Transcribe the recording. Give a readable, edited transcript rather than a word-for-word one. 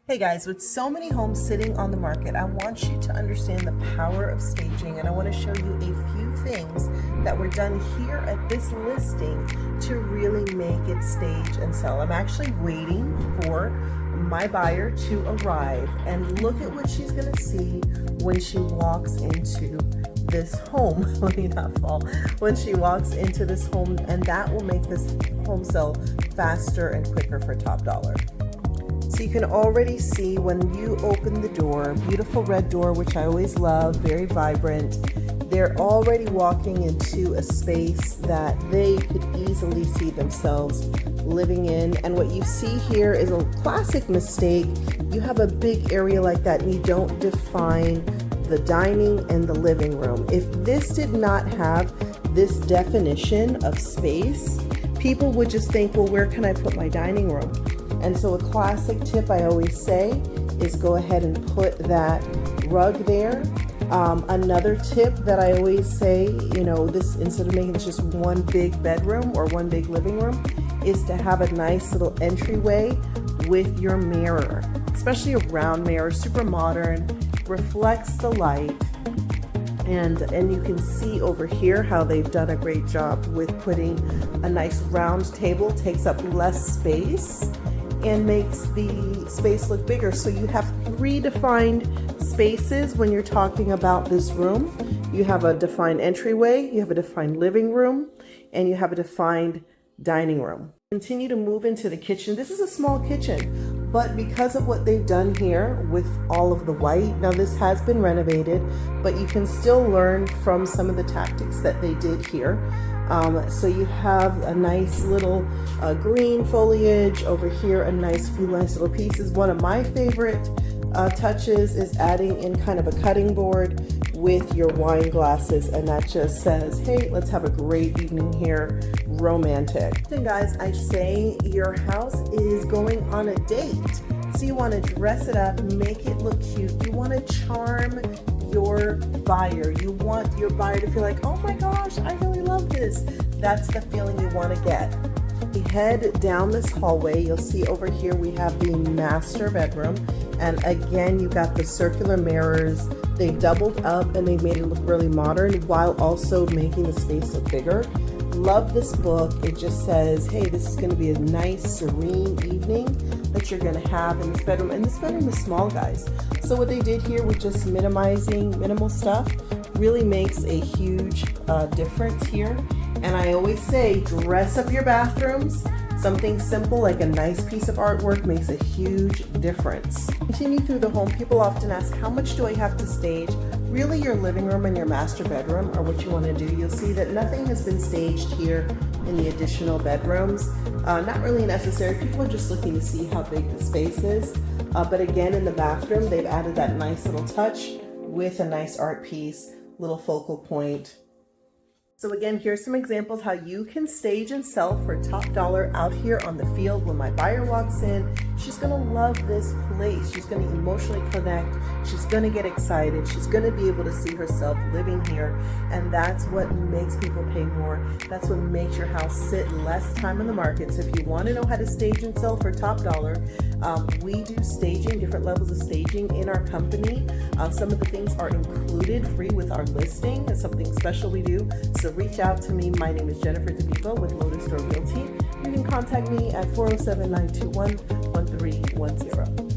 Hey guys, with so many homes sitting on the market, I want you to understand the power of staging, and I want to show you a few things that were done here at this listing to really make it stage and sell. I'm actually waiting for my buyer to arrive, and look at what she's going to see when she walks into this home. Let me not fall. When she walks into this home, and that will make this home sell faster and quicker for top dollar. So you can already see when you open the door, beautiful red door, which I always love, very vibrant. They're already walking into a space that they could easily see themselves living in. And what you see here is a classic mistake. You have a big area like that and you don't define the dining and the living room. If this did not have this definition of space, people would just think, well, where can I put my dining room? And so a classic tip I always say is go ahead and put that rug there. Another tip that I always say, this, instead of making this just one big bedroom or one big living room, is to have a nice little entryway with your mirror, especially a round mirror, super modern, reflects the light. And you can see over here how they've done a great job with putting a nice round table, takes up less space and makes the space look bigger. So you have three defined spaces when you're talking about this room. You have a defined entryway, you have a defined living room, and you have a defined dining room. Continue to move into the kitchen. This is a small kitchen, but because of what they've done here with all of the white, now this has been renovated, but you can still learn from some of the tactics that they did here. So you have a nice little green foliage over here, a few nice little pieces. One of my favorite touches is adding in kind of a cutting board with your wine glasses, and that just says, hey, let's have a great evening here, romantic. And guys, I say your house is going on a date, so you want to dress it up, make it look cute, you want to charm your buyer. You want your buyer to feel like, oh my gosh, I really love this. That's the feeling you want to get. We head down this hallway. You'll see over here we have the master bedroom, and again you got the circular mirrors. They've doubled up and they've made it look really modern while also making the space look bigger. Love this book. It just says, hey, this is going to be a nice serene evening that you're going to have in this bedroom. And this bedroom is small, guys. So what they did here with just minimizing minimal stuff really makes a huge difference here. And I always say, dress up your bathrooms. Something simple like a nice piece of artwork makes a huge difference. Continue through the home. People often ask, how much do I have to stage? Really, your living room and your master bedroom are what you want to do. You'll see that nothing has been staged here in the additional bedrooms. Not really necessary. People are just looking to see how big the space is. But again, in the bathroom, they've added that nice little touch with a nice art piece, little focal point. So again, here's some examples how you can stage and sell for top dollar out here on the field. When my buyer walks in, she's gonna love this place. She's gonna emotionally connect. She's gonna get excited. She's gonna be able to see herself living here. And that's what makes people pay more. That's what makes your house sit less time in the market. So if you wanna know how to stage and sell for top dollar, we do staging, different levels of staging in our company. Some of the things are included free with our listing. It's something special we do. So reach out to me. My name is Jennifer De Vivo with Lotus Door Realty. You can contact me at 407-921-1310.